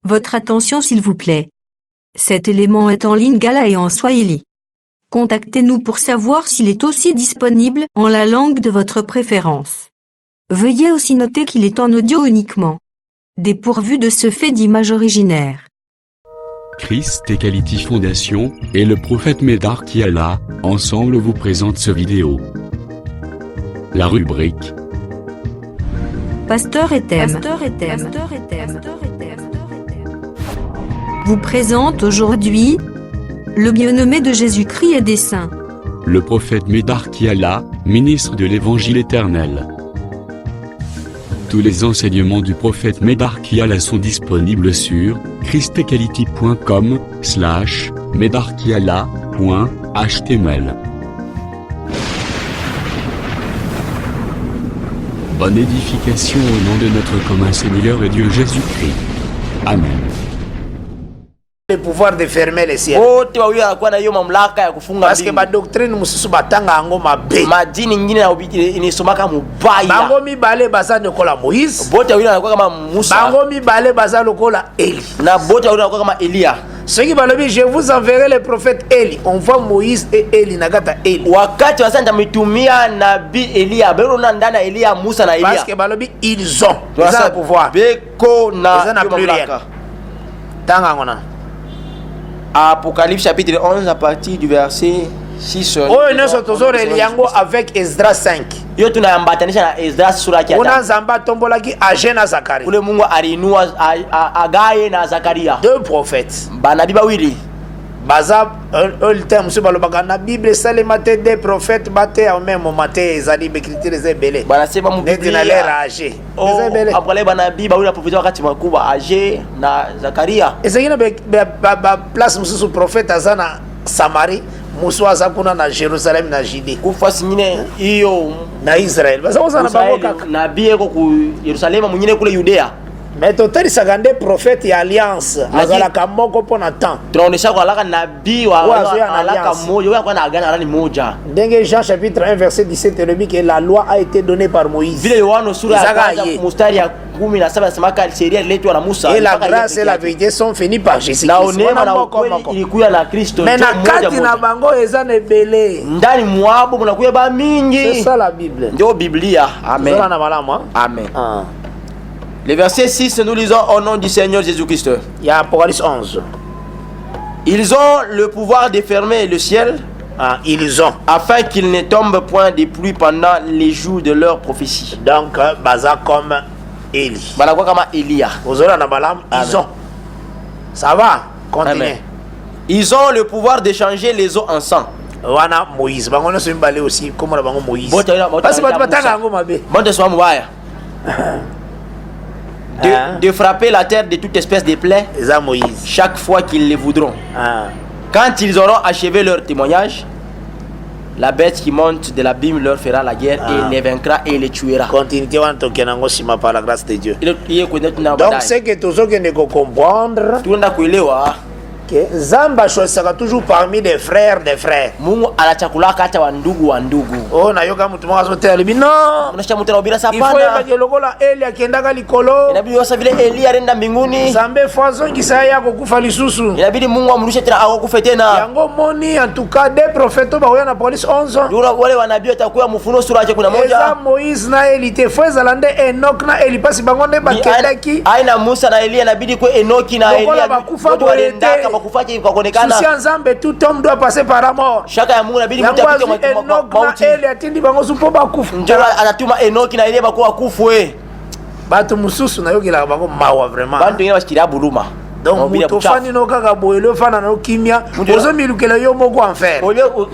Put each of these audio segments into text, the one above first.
Votre attention s'il vous plaît. Cet élément est en lingala et en swahili. Contactez-nous pour savoir s'il est aussi disponible en la langue de votre préférence. Veuillez aussi noter qu'il est en audio uniquement. Dépourvu de ce fait d'image originaire. Christ Equality Foundation et le prophète Medar Kiala, ensemble vous présentent ce vidéo. La rubrique Pasteur et thème. Vous présente aujourd'hui le bien-aimé de Jésus-Christ et des saints. Le prophète Medar Kiala, ministre de l'Évangile éternel. Tous les enseignements du prophète Medar Kiala sont disponibles sur christequality.com/medarkiala.html. Bonne édification au nom de notre commun Seigneur et Dieu Jésus-Christ. Amen. Le pouvoir de fermer les ciels. Parce que ma doctrine mususu batanga ango mabe. Madini nyingine inisomaka mubaya. Bango mibale baza lokola Moïse. Bote wina anakuwa kama Musa. Bango mibale baza lokola Eli. Na bote wina anakuwa kama Elia. Ceux qui balobi je vous enverrai le prophète Eli. On voit Moïse et Eli nagata Eli. Wakati wasanta mitumia nabii Elia, bero na ndana Elia, Musa na Elia. Parce que balobi ils ont le pouvoir. Beko na mamlaka. Tanga ngona. Apocalypse chapitre 11 à partir du verset 6. Oh, nous sommes toujours reliango avec Esdras 5. Yo tunaambatanisha na Esdras sura ya 5. Una zamba tombolaki Agé na Zakaria. Ule Mungu alinua Agaye na Zakaria. Deux prophètes. Banabii bawili. Baza le terme sur balobaka na Bible sale maté des prophètes baté en même maté ezali bekritere zebele. Bana sema mu Bible na l'ère Agé. Ezebele. Après banabii bawili prophète wakati makubwa Agé na Zakaria. Ezekina ba place mususu prophète azana Samarie, musu azakuna na Jerusalem na Judée. Kufasi nyine iyo na Israël. Baza ozana baboka nabii eko ku Yerusalema munyine kule Judea. Mais total sagande prophète et alliance azalaka moko pona temps. Tunaonesha kwa alaka nabii wa alaka moja wewe kwa na agana alani moja. Ndenge Jean chapitre 1 verset 17 le dit que la loi a été donnée par Moïse. Vile Yohana sura ya kwanza mstari ya 17 nasemaka sheria ililetwa na Musa. Et la grâce et la vérité sont finies par Jésus. Na neema na ukweli ilikuwa na Kristo. Mais na kati na bango ezana ebele. Ndani mwabo mnakuya ba mingi. C'est ça la Bible. Ndio Biblia. Amen. Amen. Le verset 6, nous lisons au nom du Seigneur Jésus-Christ. Il y a Apocalypse 11. Ils ont le pouvoir de fermer le ciel. Ils ont. Afin qu'il ne tombe point de pluie pendant les jours de leur prophétie. Donc, baza comme Eli. Balakwa kama Elia. Ils ont. Ça va? Continuez. Ils ont le pouvoir de changer les eaux en sang. Wana Moïse. Bango ne balé aussi. Comment la bango Moïse? Parce que batanga ango mabe. Bonte soa mbaya. De frapper la terre de toute espèce de plaies chaque fois qu'ils le voudront. Quand ils auront achevé leur témoignage, la bête qui monte de l'abîme leur fera la guerre et les vaincra et les tuera. Continuité par la grâce de Dieu. Donc c'est que tous ceux qui ne comprendre que Zamba choisira toujours parmi des frères des frères. Mungu anachakulaka hata wa ndugu. Oh na yoka mtu mwa zote alibi no. Unasha mtu na bila sapana. Ifo yake lokola Eli akiendaka likolo. Inabidi wasa vile Eli arenda mbinguni. Zambe façon kisa yako kufa lisusu. Inabidi Mungu amrudishe tena akufe tena. Yango moni en tout cas des prophètes ba na Apocalypse 11. Yule wale wanabii watakuwa mfuno sura yake kuna moja. Eza Moïse na Eli te fwe zalande Enoch na Eli pasi bangonde bakendaki. Aina Musa na Eli inabidi kwa Enoki na Eli. Wote walendaka bakufaki kwa kuonekana. Si Nzambe tout homme doit passer par la mort. Shaka ya Mungu inabidi mtu apite mauti. Eli atindi bango supo bakufu. Ndio anatuma Enoki na Eli bakuwa kufu Batu mususu na yokila bango mawa vraiment. Bantu ngine bashikilia buluma. Donc mutofani no kaka boelo fana no kimia. Ozo milukela yo moko enfer.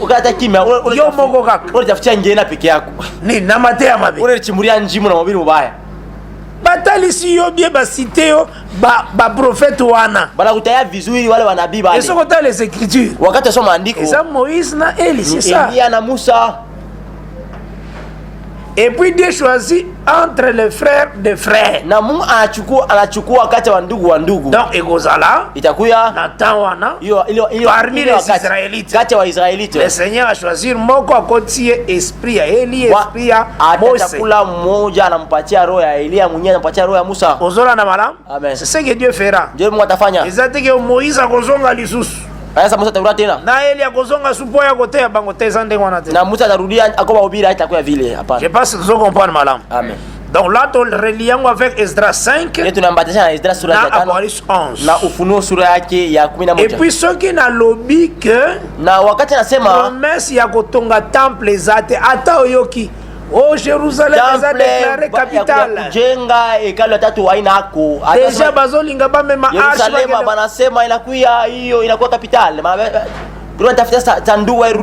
Ukata kimia yo moko kaka. Ule tafutia ngena peke yako. Ni na mate ya mabe. Ule chimuria njimu na mobili mubaya. Batali si yo bien ba cité yo ba prophète wana. Bana kutaya vizuri wale wanabii bale. Eso kota les écritures. Wakati soma andiko. Esa Moïse na Eli c'est ça. Elia na Musa. Et puis Dieu choisit entre les frères des frères. Na Mungu anachukua kati ya ndugu. Donc ekozala itakuya na tawana parmi les Israélites. Kati ya Waisraelite. Le Seigneur a choisi moko akotie esprit ya Eli, esprit ya Mose. Atakula mmoja anampatia roho ya Elia, mwingine anampatia roho ya Musa. Ozola na malam. Amen. C'est ce que Dieu fera. Dieu Mungu atafanya. Ezateke Moïse akozonga lisusu. Sasa Musa atarudi tena. Na Eli akozonga supo ya kote ya bango teza ndenge wana tena. Na Musa atarudia akoba ubira itakuwa vile hapana. Je pense que vous comprenez malam. Amen. Donc là tu reliant avec Esdras 5 et tunambatisha na Esdras sura ya 5 Apocalypse 11 na Ufunuo sura yake ya 11. Et puis ceux qui na lobby que na wakati anasema promesse ya kotonga temple zate ata oyoki oh Jérusalem a déclaré capitale. Jenga hekalu ya tatu haina hako. Deja bazolinga ba mema Yerusalem banasema inakuwa hiyo inakuwa capitale.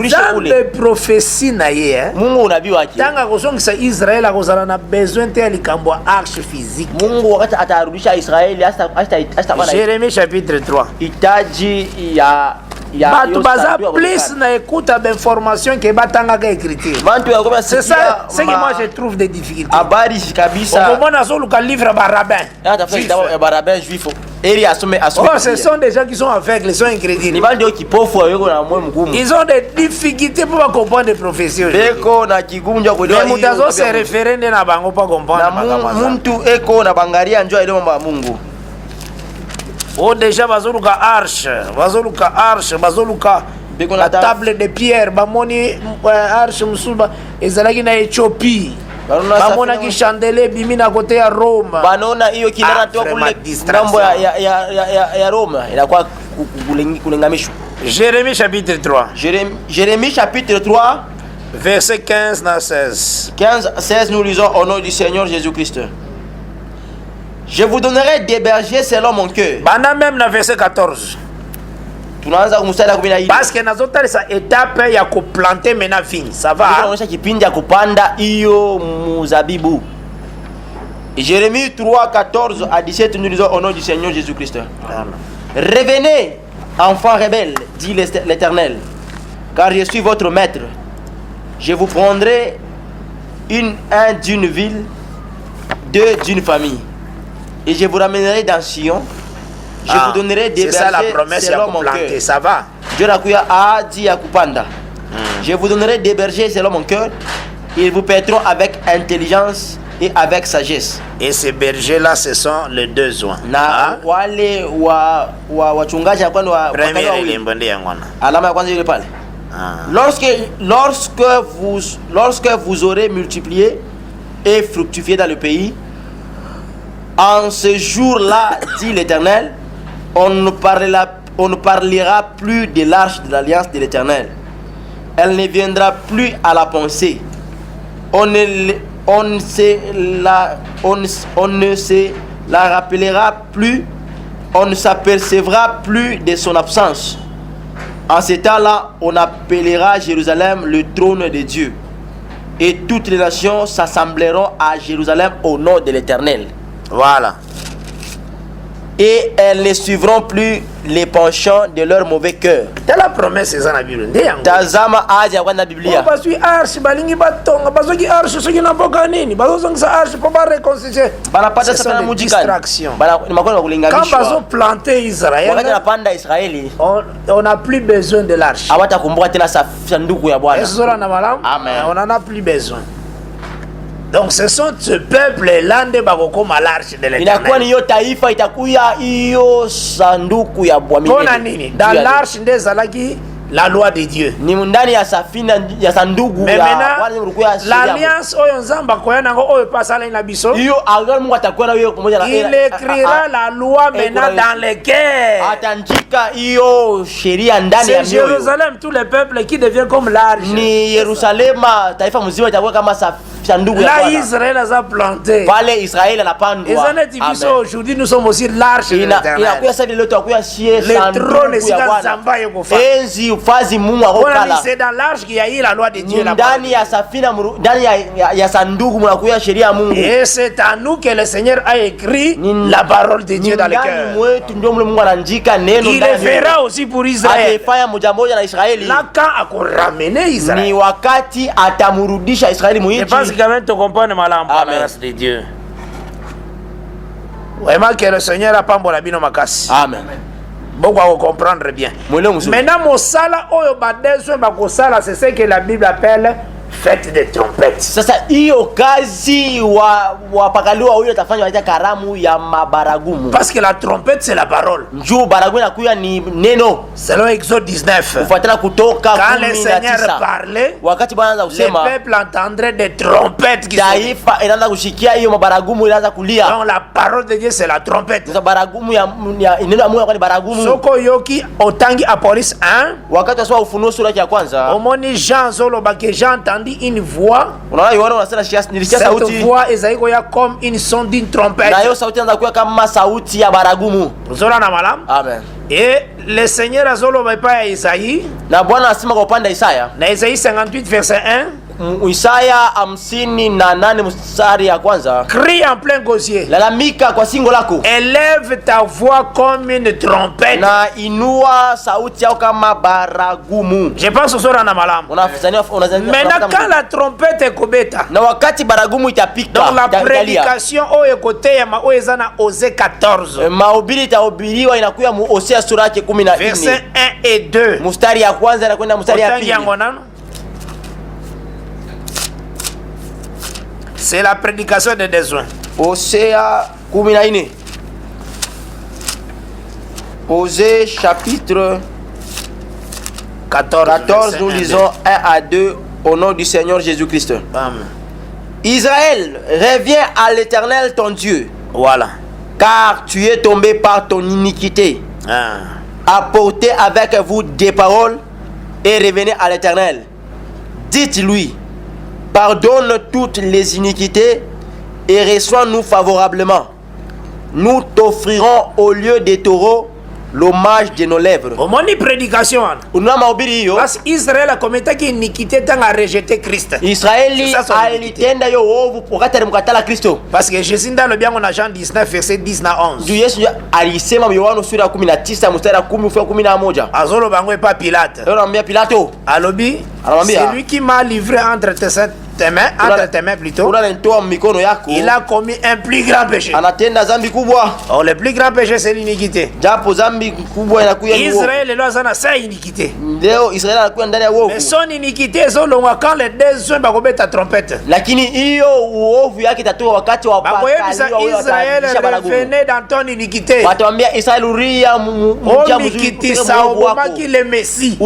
Jambe prophétie na ye Mungu unabii wake. Tanga kozongisa Israel akozala na besoin te likambo arche physique. Mungu wakati atarudisha Israeli hasta Jérémie chapitre 3. Itaji ya batu baza plus na écoute d'information que batanga ka écriture. C'est ça ce que moi je trouve des difficultés. Habari kabisa. Au moment nazoluka livre ba rabbin. Ba rabbin juif. Oh, ce sont des gens qui sont aveugles, ils sont incrédules. Ils ont des difficultés pour comprendre les prophéties. Mais mutazo se référer na bango pas comprendre. Oh, déjà bazoluka arche, bazoluka la table de pierre, bamoni arche musuba ezalaki na Éthiopie. Bamona ki chandelier bimina côté ya Rome. Banona hiyo kinara tu kule ngambo ya Rome inakuwa kulengamishwa. Jérémie chapitre 3. Jérémie chapitre 3 verset 15 à 16. 15-16 nous lisons au nom du Seigneur Jésus-Christ. Je vous donnerai des bergers selon mon cœur. Bana même na verset 14. Tunaanza kumsaidia kubina hili. Parce que nazotali sa étape ya kuplanter mena vigne. Ça va. Tunaonyesha kipindi ya kupanda hiyo muzabibu. Jérémie 3:14 à 17 nous lisons au nom du Seigneur Jésus-Christ. Revenez, enfants rebelles, dit l'Éternel, car je suis votre maître. Je vous prendrai un d'une ville, deux d'une famille, et je vous ramènerai dans Sion. Je vous donnerai des bergers. C'est ça la promesse selon mon cœur. Ça va. Dieu a dit à Kupanda. Je vous donnerai des bergers selon mon cœur. Ils vous paîtront avec intelligence et avec sagesse. Et ces bergers-là, ce sont les deux joints. Na wale wachungaji kwani wa premier limbo ndio ngona. Alama ya kwanza ile pale. Lorsque vous aurez multiplié et fructifié dans le pays, en ce jour-là, dit l'Éternel, on ne parlera plus de l'arche de l'alliance de l'Éternel. Elle ne viendra plus à la pensée. On ne se la rappellera plus. On ne s'apercevra plus de son absence. En ce temps-là, on appellera Jérusalem le trône de Dieu. Et toutes les nations s'assembleront à Jérusalem au nom de l'Éternel. Voilà. Et elles ne suivront plus les penchants de leur mauvais cœur. C'est la promesse dans la Bible. Tazama aje kwa na Biblia. Parce que arche balingi batonga, parce que arche ce qui n'a pas gagné, parce que ça arche pour pas réconcilier. Bana pata sa na distraction. Bana ni makoni kulingamishwa. Quand bazo planter Israël. Wakati anapanda Israeli. On n'a plus besoin de l'arche. Hawata kumbuka tena sanduku ya Bwana. Est-ce qu'on a malam? Amen. On en a plus besoin. Donc ce sont ce peuple-là nde bakokoma l'arche de l'Éternel. Inakuwa ni hiyo taifa itakuya hiyo sanduku ya Bwana. Pona nini? Dans l'arche nde zalaki la loi de Dieu. Ni ndani ya safina ya sanduku ya Bwana. L'alliance oyo nzamba koya nango oyo pasala ina biso. Hiyo agano Mungu atakuwa na hiyo pamoja na il écrira la loi maintenant dans les cœurs. Ataandika hiyo sheria ndani ya mioyo. C'est Jérusalem, tout le peuple qui devient comme l'arche. Ni Yerusalema taifa mzima itakuwa kama sanduku ya Bwana. Là Israël a planté. Pale Israël anapandwa. Amen. Aujourd'hui nous sommes aussi l'arche de l'Éternel. Inakuwa sasa leo tutakuwa sie sanduku ya Bwana. Enzi ufazi Mungu akokala. C'est dans l'arche qu'il y a eu la loi de Dieu là. Ndani ya safina ndani ya sanduku mnakuwa sheria ya Mungu. Et c'est à nous que le Seigneur a écrit la parole de Dieu dans le cœur. Mwetu ndio Mungu anaandika neno ndani. Il le fera aussi pour Israël. Atafanya moja na Israeli. Là quand akoramener Israël. Ni wakati atamrudisha Israeli muinchi. que quand même tu comprends malam par la grâce de Dieu. Vraiment que le Seigneur a pas bon la bino makasi. Amen. Beaucoup à comprendre bien. Maintenant, mon sala, c'est ce que la Bible appelle fête de trompette. Sasa hiyo kazi wapakaliwa huyo tafanya wanaita karamu ya mabaragumu. Parce que la trompette c'est la parole. Njoo baragumu inakuwa ni neno. Selon Exode 19. Ufuatana kutoka 19. Quand le Seigneur parlait, wakati Bwana anaanza kusema, le peuple entendrait des trompettes qui taifa inaanza kushikia hiyo mabaragumu inaanza kulia. Donc la parole de Dieu c'est la trompette. Sasa baragumu ya neno la Mungu ni baragumu. Soko yoki otangi Apolis 1. Wakati wa Ufunuo sura ya kwanza. Omoni Jean zoloba que Jean entendit une voix. Unaona Yohana unasema nilisikia sauti. Cette voix ezaiko ya comme une son d'une trompette. Na hiyo sauti inaanza kuwa kama sauti ya baragumu. Zola na malam. Amen. Et le Seigneur azoloba pa Isaïe. Na Bwana anasema kwa upande wa Isaya. Na Isaïe 58 verset 1. Isaya 58 mstari ya kwanza. Crie en plein gosier. Lalamika kwa singo lako. Élève ta voix comme une trompette. Na inua sauti yako kama baragumu. Je pense sura na malamu. Maintenant quand la trompette ekobeta. Na wakati baragumu itapika. Donc la prédication o ekote ya maoeza na Osée 14. Mahubiri itahubiriwa inakuwa mu Hosea sura yake 14. Verset 1 et 2. Mstari ya kwanza na kwenda mstari ya pili. C'est la prédication des besoins. Hosea 14. Osée chapitre 14, nous lisons 1 à 2 au nom du Seigneur Jésus-Christ. Amen. Israël, reviens à l'Éternel ton Dieu. Voilà. Car tu es tombé par ton iniquité. Apportez avec vous des paroles et revenez à l'Éternel. Dites-lui, pardonne toutes les iniquités et reçois-nous favorablement. Nous t'offrirons au lieu des taureaux l'hommage de nos lèvres. Omoni prédication. Parce Israël a commis iniquité tant a rejeté Christ. Israël alitenda yo ovu wakati alimkatala Kristo. Parce que Jésus dans le bien on a Jean 19 verset 10 na 11. Juu Yesu alisema Yohana sura ya 19 mstari wa 10 ufika 11. Azolo bango pa Pilate. Anamwambia Pilato. Alobi, c'est lui qui m'a livré entre tes mains plutôt. Il a commis un plus grand péché. Oh, le plus grand péché c'est l'iniquité. Israël est là dans sa iniquité. Mais son iniquité c'est quand les deux hommes bakobeta ta trompette. Lakini Israël revenait dans ton iniquité. Le Messie.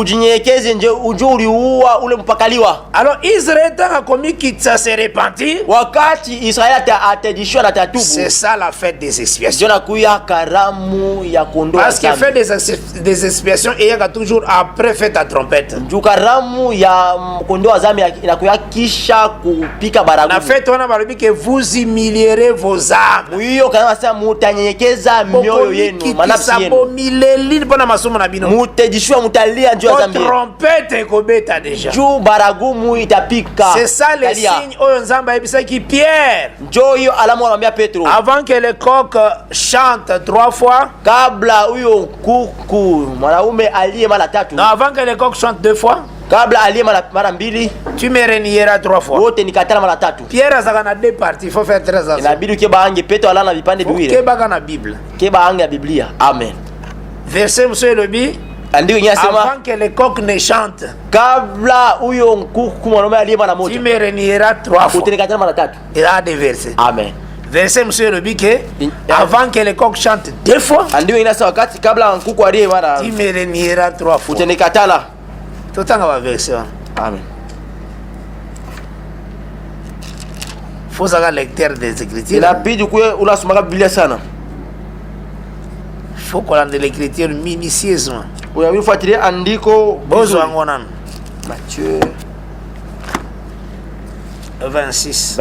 Alors Israël a commis qui ça s'est repenti. C'est ça la fête des expiations. Parce que fête des expiations il y a toujours après fête ta trompette. La fête on a parlé que vous humilierez vos âmes. Trompette ekobeta déjà. C'est ça le signe oyo nzamba yebisa ki Pierre. Avant que le coq chante 3 fois. Non, avant que le coq chante 2 fois. Tu me renieras 3 fois. Pierre a dans 2 parties, il faut faire très attention. na Bible. Amen. Verset monsieur Lobi. Avant que le coq ne chante, tu me renieras 3 fois. Il a des versets. Amen. Verset monsieur le bique, avant que le coq chante 2 fois, tu me renieras 3 fois. Tout le temps va verset. Amen. Faut savoir lecteur des Écritures. Faut qu'on ait l'écriture minutieusement. Matthieu 26.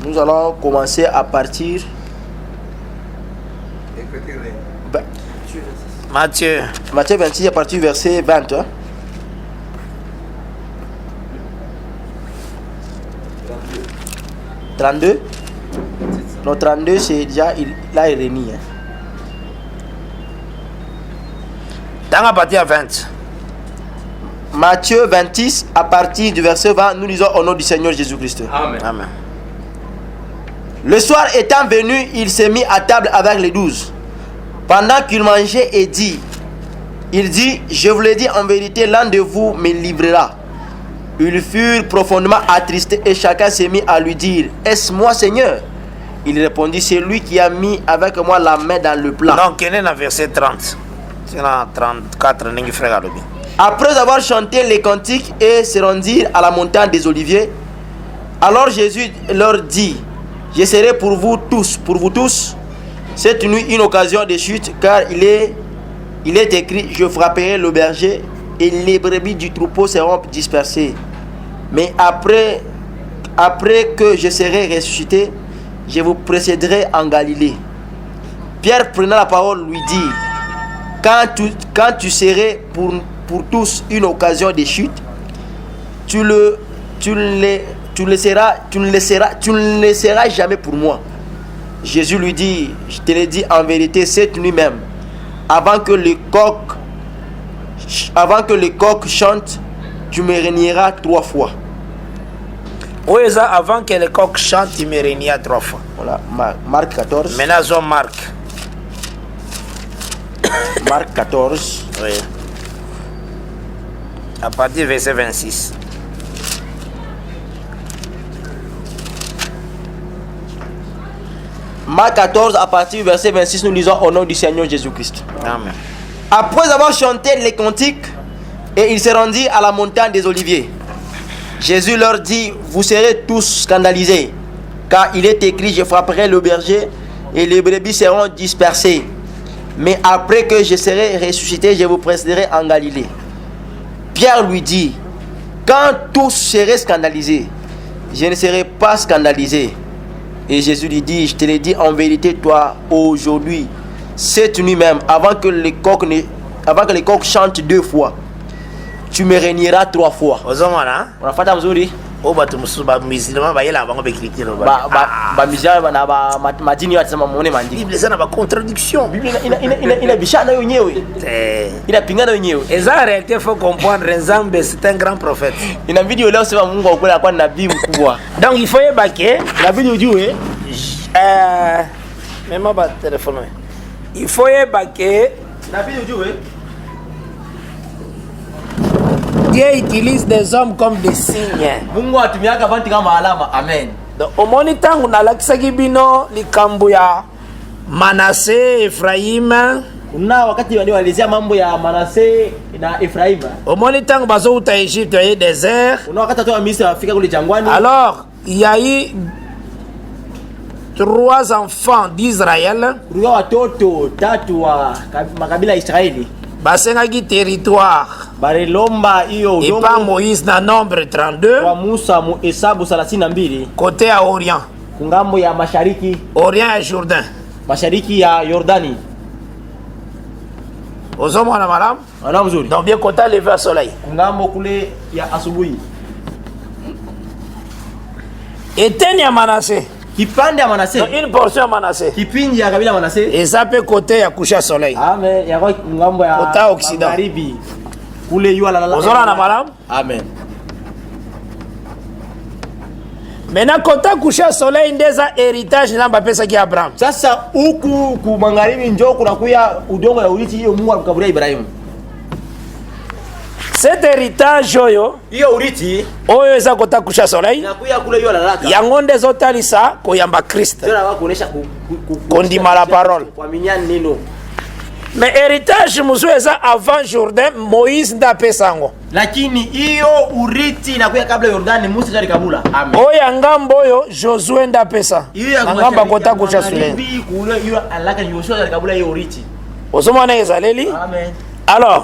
Nous allons commencer à partir. Matthieu 26 à partir du verset 20. 32. Non, 32 c'est déjà là il est remis. Dans la partie à 20. Matthieu 26, à partir du verset 20, nous lisons au nom du Seigneur Jésus-Christ. Amen. Amen. Le soir étant venu, il s'est mis à table avec les 12. Pendant qu'il mangeait il dit, je vous l'ai dit en vérité, l'un de vous me livrera. Ils furent profondément attristés et chacun s'est mis à lui dire, est-ce moi, Seigneur? Il répondit, c'est lui qui a mis avec moi la main dans le plat. Donc, il est dans verset 30. C'est dans 34. Après avoir chanté les cantiques et se rendirent à la montagne des Oliviers, alors Jésus leur dit, je serai pour vous tous, cette nuit une occasion de chute, car il est écrit, je frapperai le berger et les brebis du troupeau seront dispersées. Mais après que je serai ressuscité, je vous précéderai en Galilée. Pierre prenant la parole lui dit, quand tu serais pour tous une occasion de chute, tu ne le seras jamais pour moi. Jésus lui dit, je te l'ai dit en vérité, cette nuit même, avant que le coq chante, tu me régneras 3 fois. Oui, avant que le coq chante, tu me régneras 3 fois. Voilà, Marc 14. Maintenant, Marc. Marc 14. Oui. À partir du verset 26. Marc 14, à partir du verset 26, nous lisons au nom du Seigneur Jésus-Christ. Amen. Après avoir chanté les cantiques, et il se rendit à la montagne des Oliviers. Jésus leur dit, vous serez tous scandalisés, car il est écrit, je frapperai le berger, et les brebis seront dispersées. Mais après que je serai ressuscité, je vous précéderai en Galilée. Pierre lui dit, quand tous seraient scandalisés, je ne serai pas scandalisé. Et Jésus lui dit, je te l'ai dit en vérité, toi, aujourd'hui, cette nuit même, avant que les coqs chantent 2 fois, tu me régneras 3 fois. Unafata mzuri? Majini watasema muone maandiko. Biblia sana ba contradiction. Biblia ina bishana yenyewe. Inapingana yenyewe. Eza réalité faut comprendre Nzambe c'est un grand prophète. Inabidi leo sema Mungu akweli anakuwa nabii mkubwa. Donc il faut yebake, inabidi ujue même ba téléphone. Il faut yebake, inabidi ujue Dieu utilise des hommes comme des signes. Mungu atumiaka bantu kama alama. Amen. Donc omoni tangu nalakisaki bino likambo ya Manase, Efraim. Una wakati walielezea mambo ya Manase na Efraim. Omoni tangu bazouta Egypte ya désert. Una wakati watu wa Misri wafika kule jangwani. Alors, il y a eu 3 enfants d'Israël. Kulikuwa watoto 3 wa makabila ya Israeli. Basengaki territoire. Barelomba hiyo udongo. Et pas Moïse na nombre 32. Kwa Musa mu Hesabu 32. Côté à Orient. Kungambo ya mashariki. Orient ya Jourdain. Mashariki ya Yordani. Ozomo na madame. Ana mzuri. Donc bien côté lever soleil. Kungambo kule ya asubuhi. Eteni ya Manase. Kipande ya Manase. Donc une portion ya Manase. Kipindi ya kabila Manase. Et ça peut côté ya coucher soleil. Amen. Ya kwa ngambo ya côté occident. Magharibi. Kule yua la. Ozona na madame. Amen. Maintenant côté coucher soleil ndeza héritage namba pesa ki Abraham. Sasa huku ku magharibi njoo kuna kuya udongo ya urithi hiyo Mungu alikaburia Ibrahim. Cet héritage oyo urithi oyo eza kota kusha soleil inakuya kule yo lalaka yango nde ezotalisa koyamba Kristo kondima la parole. Mais héritage musu eza avant Jourdain, Moïse nda pesa yango, lakini hiyo urithi inakuya kabla Yordani, Musa ndio alikabula. Amen. Oyo ngambo oyo Josué nda pesa ngamba kota kusha soleil kule hiyo alaka ni Josué alikabula hiyo urithi. Osomana ezaleli. Amen. Alors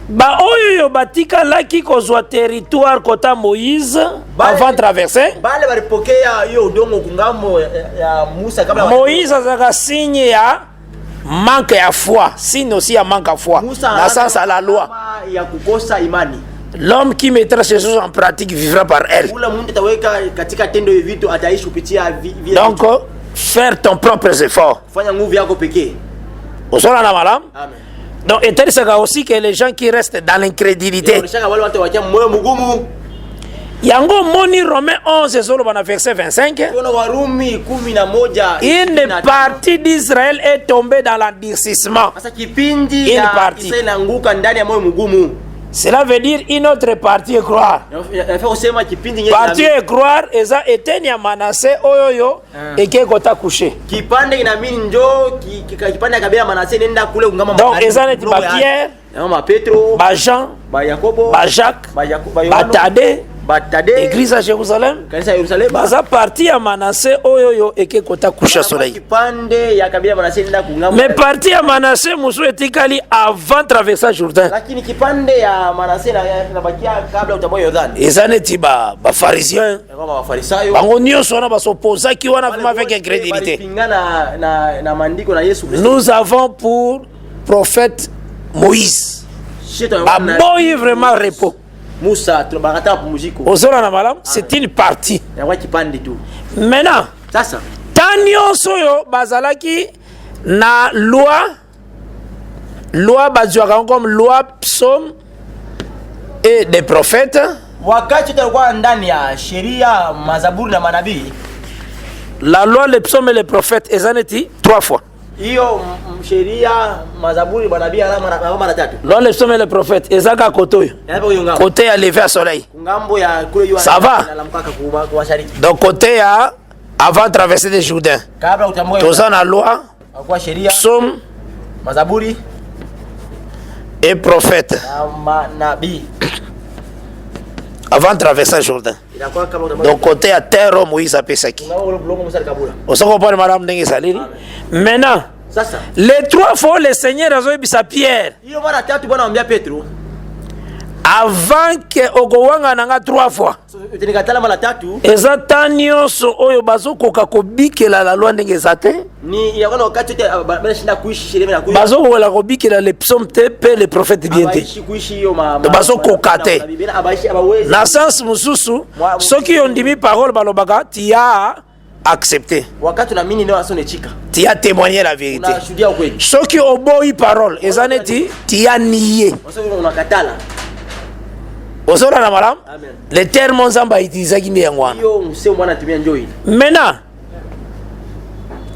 ba oyo batika laki kozwa territoire kota Moïse avant traverser. Bale balipokea hiyo udongo kungambo ya Musa kabla Moïse azaka signe ya manque ya foi, signe aussi ya manque à foi. Na sens à la loi. Ya kukosa imani. L'homme qui mettra ces choses en pratique vivra par elle. Ule mtu ataweka katika tendo hivi vitu ataishi kupitia vile. Donc faire ton propre effort. Fanya nguvu yako pekee. Osona na malam. Amen. Donc, et tel c'est aussi que les gens qui restent dans l'incrédulité. Yango moni Romains 11 verset 25. Une partie d'Israël est tombée dans l'endurcissement. Une partie. Cela veut dire une autre partie est croire. Partie est croire et ça éteigne Manassé oyoyo et qui est couché. Donc ils ont dit Pierre, Jean, Jacques, Thaddée, église à Jérusalem, baza parti à Manassé oyoyo et qui kota coucher soleil. Mais parti à Manassé musu etikali avant traverser Jourdain. Ils ont dit ba pharisiens, bango nyonso na basoposa ki wana vraiment avec incrédulité. Nous avons pour prophète Moïse. Ba boy vraiment repos. C'est une partie. Maintenant, Tanyo Soyo Bazalaki na loi bazuaka comme loi psaume et des prophètes. La loi, les psaumes et les prophètes, ils en étaient 3 fois. Loi, les psaumes et les prophètes, ils ont côté à lever à soleil. Ça va. Donc côté à avant de traverser les Jourdains. Tous en la loi, psaume et prophète. Avant de traverser le Jourdain. Donc côté à terre, Moïse a Pesaki. Maintenant, les 3 fois le Seigneur a dit à Pierre. Avant que Ogowanga nanga 3 fois. Ezatanios oyo bazo koka kobikela la loi ndenge zate. Bazo wala kobikela les psaumes te pe les prophètes bien te. Bazo kokate. Na sens mususu soki ondimi parole balobaka tia accepté. Tu as témoigné la vérité. Ceux qui obéissent parole, ils ont dit, tu as nié. Les termes ont utilisé. Maintenant,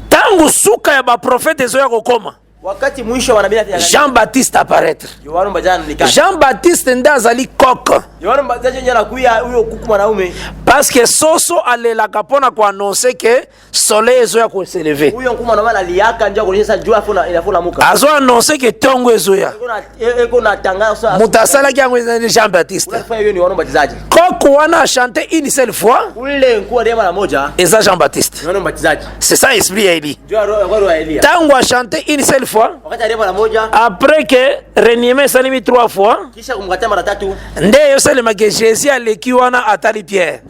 tant que souka ya ba prophète ezoya kokoma. Jean-Baptiste apparaître. Jean-Baptiste ndazali coq. Parce que Soso allait la capona pour annoncer que soleil ezoya ko s'élever. Azo annoncer que tongo ezoya. Mutasala ki ngwe Jean-Baptiste. Coq wana a chanté une seule fois. Et ça Jean-Baptiste. C'est ça l'esprit Élie. Tango a chanté une seule fois. Après que Renieme s'est mis 3 fois, Nde Yosalema que Jésus a l'équipe atali Pierre.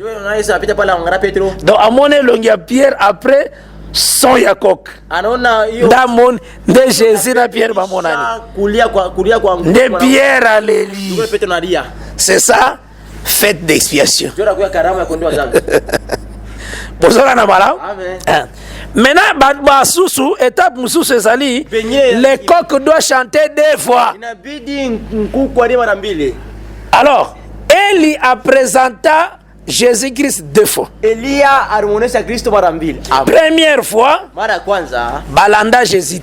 Donc à mon longia Pierre après son Yakok. Damon de Jésus na Pierre ba monani. De Pierre à l'Élie. C'est ça, fête d'expiation. Maintenant, sous étape Moussou Zali, les coqs doivent chanter 2 fois. Alors, Élie a présenté Jésus-Christ 2 fois. Première fois, Balanda Jésus.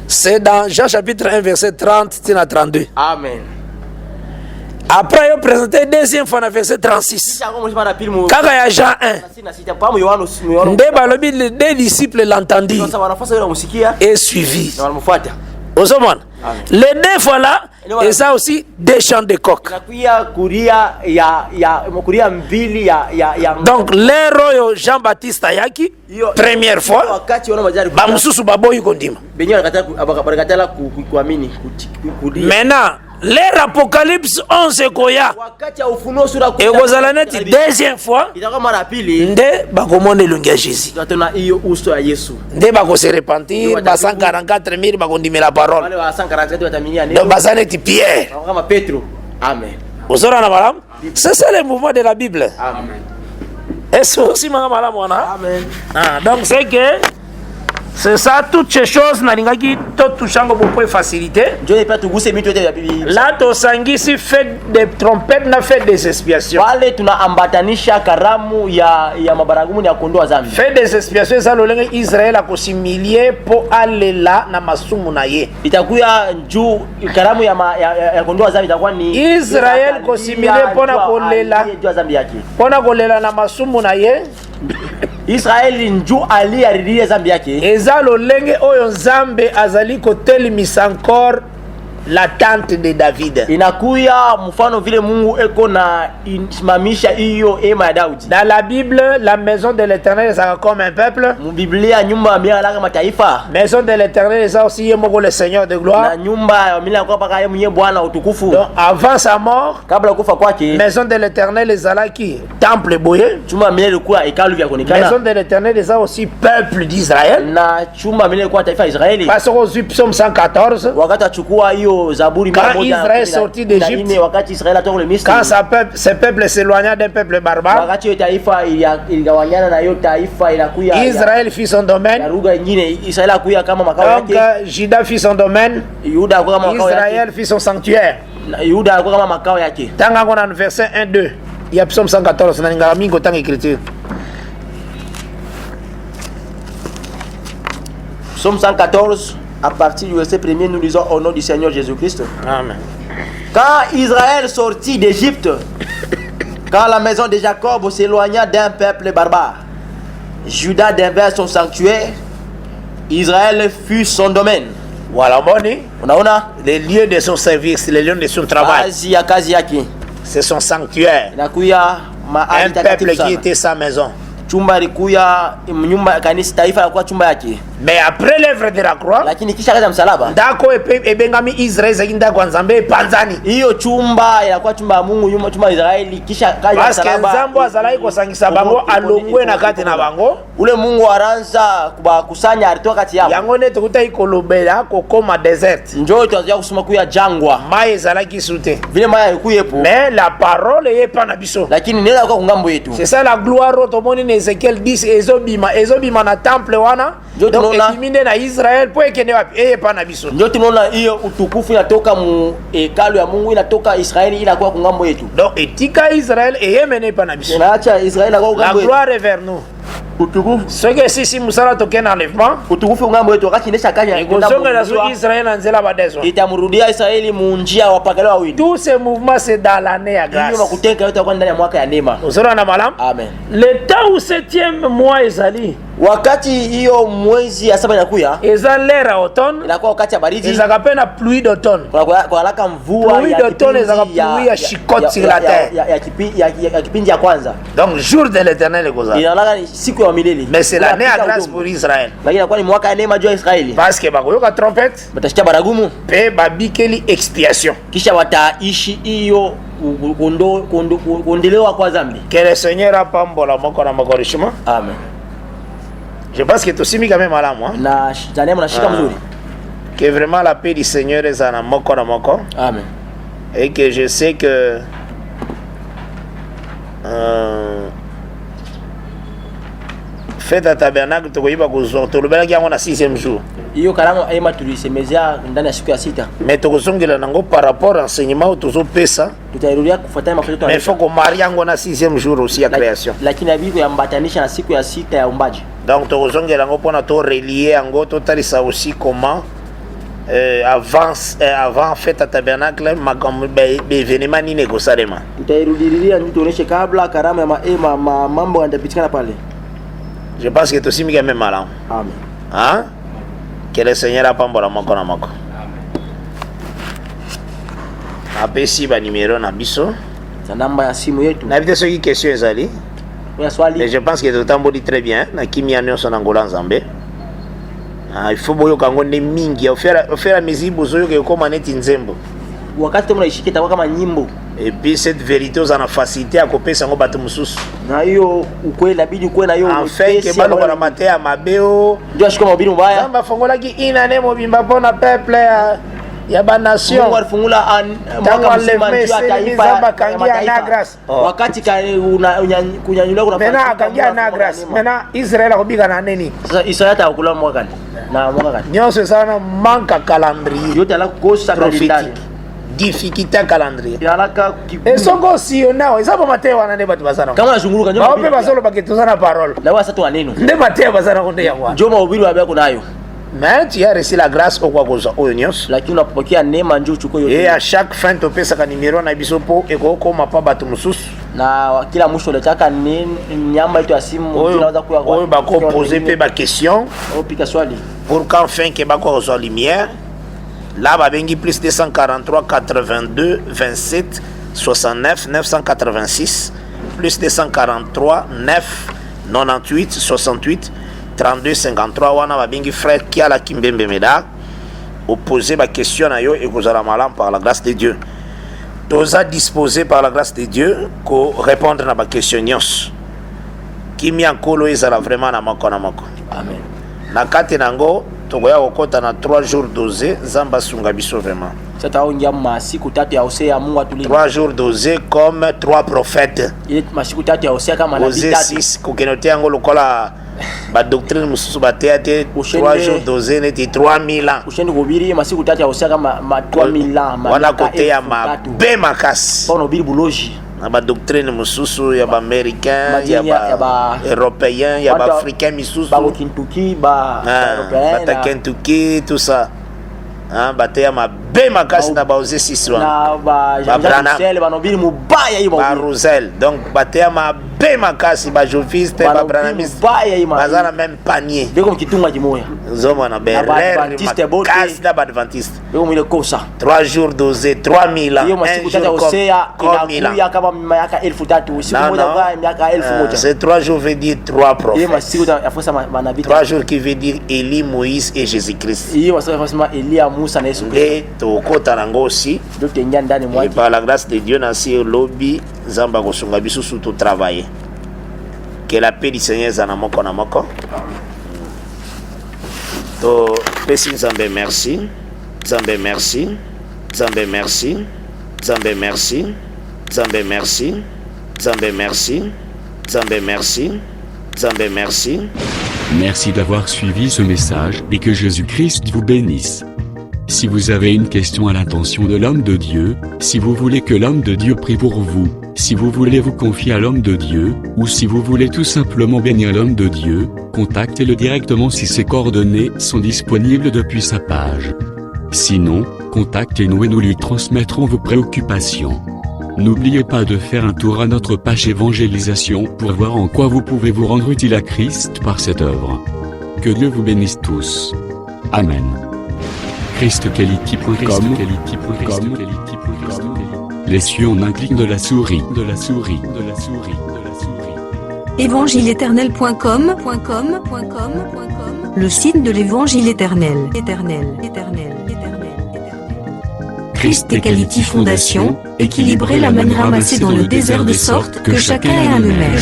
C'est dans Jean chapitre 1, verset 30 à 32. Amen. Après, il a présenté 2e fois dans verset 36. Quand il y a Jean 1, les 2 disciples l'entendirent et suivi. Les 2 fois là, et ça aussi 2 chants de coq. Donc, l'héros Jean-Baptiste Ayaki, première fois, Bamususu Baboyi Kondima. Maintenant, l'ère Apocalypse 11 Koya. Et vous allez être 2e fois. Nde bakomone lungia Jésus. Nde bako se repentir. Ba 144 000 bakondime la parole. Donc basane est Pierre. Amen. Vous aurez la madame. C'est ça le mouvement de la Bible. Amen. Est-ce aussi madame? Amen. Amen. Donc c'est que C'est ça, toutes ces choses nalingaki to touchango pour faciliter. Là to sangisi fait des trompettes na fait des expiations. Wale tunaambatanisha karamu ya mabaragumu ya kondoa zambi. Fait des expiations za lolenge Israël akosimilier po alela na masumu na ye. Itakuya juu karamu ya kondoa zambi itakuwa ni Israël kosimilier pona kolela. Pona kolela na masumu na ye. Israeli nju ali aririe zambi yake. Eza lolenge oyo Nzambe azali kotelimisa encore la tente de David. Inakuya mfano vile Mungu eko na simamisha hiyo ema ya Daudi. Dans la Bible, la maison de l'Éternel est comme un peuple. Biblia nyumba ya mianga la mataifa. Maison de l'Éternel est aussi yemoko le Seigneur de gloire. Na nyumba ya mianga kwa paka yeye Bwana utukufu. Donc avant sa mort, kabla kufa kwake, maison de l'Éternel est alaki temple boye. Chumba milele kwa hekalu vya kuonekana. Maison de l'Éternel est aussi peuple d'Israël. Na chumba milele kwa taifa Israeli. Parce que Psaume 114, wakati achukua hiyo Zaburi quand Israël sortit d'Égypte, quand ce peuple s'éloigna d'un peuple barbare, Israël fit son domaine. Donc Juda fit son domaine, Israël fit son sanctuaire. Tant qu'on a verset 1-2, il y a Psaume 114, il y a une écriture. Psaume 114, à partir du verset 1er, nous lisons au nom du Seigneur Jésus-Christ. Amen. Quand Israël sortit d'Égypte, quand la maison de Jacob s'éloigna d'un peuple barbare, Juda devint son sanctuaire, Israël fut son domaine. Voilà, Moni. Unaona? Les lieux de son service, les lieux de son travail. C'est son sanctuaire. Un peuple qui était sa maison. Mais après l'œuvre de la croix, ndako ebengami Israël zaki ndako ya Nzambe epanzani. Parce que Nzambe azalaki kosangisa bango alongwe na kati na bango. Ule Mungu aranza kubakusanya alitoa kati yao. Yango nete kutai kolobela kokoma desert. Njoo tuanzia kusema kuya jangwa. Mai ezalaki sute. Vile mai ekuyepo. Mais la parole est pas na biso. Lakini nenda kwa ngambo yetu. C'est ça la gloire otomoni na Ezekiel 10 ezobima na temple wana. Donc ekiminde na Israël po ekende wapi? Pa na biso. Ndio tunaona hiyo utukufu inatoka mu hekalu ya Mungu inatoka Israeli inakuwa kwa ngambo yetu. Donc etika Israël eyemene pa na biso. Naacha Israeli kwa ngambo yetu. La gloire est vers nous. Utukufu. Soki sisi musala tokena enlèvement. Utukufu ngambo yetu wakati nesha kanya. Ikozonga na Israël anzela badezo. Itamrudia Israeli mu njia wapagalo wawili. Tous ces mouvements c'est dans l'année ya grâce. Hiyo makutenga yote kwa ndani ya mwaka ya neema. Uzora na malam? Amen. Le temps où 7e mois ezali. Wakati hiyo mwezi ya 7 inakuya. Eza l'ère automne. Inakuwa wakati ya baridi. Eza kapena pluie d'automne. Kwa alaka mvua ya d'automne eza pluie ya chicote sur la terre. Ya kipindi ya kwanza. Donc jour de l'Éternel ikoza. Inalaka siku ya milele. Mais c'est l'année à grâce pour Israël. Lakini inakuwa ni mwaka ya neema juu ya Israeli. Parce que bakoyoka trompette. Batashikia baragumu. Pe babikeli expiation. Kisha wataishi hiyo kuondelewa kwa dhambi. Que le Seigneur apambola moko na makorishima. Amen. Je pense que tosimi quand même à moi. Na janemo na shika mzuri. Que vraiment la paix du Seigneur est en moko na moko. Amen. Et que je sais que fête à tabernacle tokoyiba tolobelaki yango na 6e jour. Hiyo karamu ema tulisemezea ndani ya siku ya 6. Mais tokosongela nango par rapport enseignement au tozopesa. Tutairudia kufuatana mafunzo. Mais il faut qu'on marie yango na 6e jour aussi à création. Lakini habibu yambatanisha na siku ya 6 ya umbaji. Donc tokosongela yango pona to relier yango totalisa aussi comment avant fête à tabernacle événement nini ekosalema. Tutairudilia tuoneshe kabla karamu ya maema mambo yandapitikana pale. Je pense que tosimi quand même malin. Amen. Hein? Que le Seigneur apambola moko na moko. Apesi ba numéro na biso. Sa namba ya simu yetu. Na vite soki question ezali. Ya swali. Et je pense que totamboli très bien na kimia nyonso na ngola Nzambe. Il faut boyo kango ne mingi au faire mesure bozoyo ke koma neti nzembo. Wakati mnaishika itakuwa kama nyimbo. Et puis cette vérité aux en facilité à kopesa ngo bato mususu. Na hiyo ukweli inabidi kuwe na hiyo enfin ke balo kwa matea mabeo. Ndio ashika mabini mbaya. Namba fongola ki inane mobimba pona peuple ya banation tango enlèvement eselemi nzambe akangi ana grâce maintenant akangi ana grâce maintenant Israël akobika na nini nyonso ezala na manque à calendrier prophétique difficulté à calendrier esongo osiyonao eza po mateya wana nde bato baza nao mpe bazolobake toza na parole nde mateya baza nako nde yango wana mais tu as reçu la grâce au quoi cause au nyos et à chaque fin tu pesa ka numéro na biso po e ko koma pa bato mususu na kila mwisho letaka nyamba yetu ya simu tunaweza kuya ba ko poser pe ba question pika swali pour qu'enfin que ba ko reçoit lumière là ba bengi plus 243 82 27 69 986 plus 243 9 98 68 32 53 wana babengi frère qui a la Kimbembe Médard opposé ma question à yo et kozala malam par la grâce de Dieu toza disposé par la grâce de Dieu ko répondre na ba question nyos kimi ankolo ezala vraiment na moko amen na kati nango tokoya kokota na 3 jours dosé zamba sunga biso vraiment 3 jours dosé comme 3 prophètes Osée 6 kokenote yango lokola ba doctrine mususu bateya te 3 jours dosé neti 3000 ans wana koteya mabe makasi na ba doctrine mususu ya ba américain ya ba européen ya ba africain misusu ba Kentucky tout ça bateya mabe makasi na ba Osée 6 wana ba Rosel donc bateya mabe makasi ba Joviste ba Branamiste baza na même panier zoma na berrer makasi na ba Adventiste 3 jours dosé 3000 ans un jour comme 1000 ans c'est 3 jours veut dire 3 prophètes 3 jours qui veut dire Élie, Moïse et Jésus-Christ et tokota nango aussi et par la grâce de Dieu nasi lobby zamba kosunga biso surtout travailler que la paix du Seigneur zana moko na moko to pesi nzambe merci nzambe merci nzambe merci nzambe merci nzambe merci nzambe merci nzambe merci nzambe merci. Merci d'avoir suivi ce message et que Jésus-Christ vous bénisse. Si vous avez une question à l'intention de l'homme de Dieu, si vous voulez que l'homme de Dieu prie pour vous, si vous voulez vous confier à l'homme de Dieu, ou si vous voulez tout simplement bénir l'homme de Dieu, contactez-le directement si ses coordonnées sont disponibles depuis sa page. Sinon, contactez-nous et nous lui transmettrons vos préoccupations. N'oubliez pas de faire un tour à notre page évangélisation pour voir en quoi vous pouvez vous rendre utile à Christ par cette œuvre. Que Dieu vous bénisse tous. Amen. ChristKelity.com. Les cieux en un clic de la souris. Évangile-éternel.com. Le site de l'Évangile éternel. ChristKelity Fondation, équilibrer la manne ramassée dans le désert de sorte que chacun ait un numéro.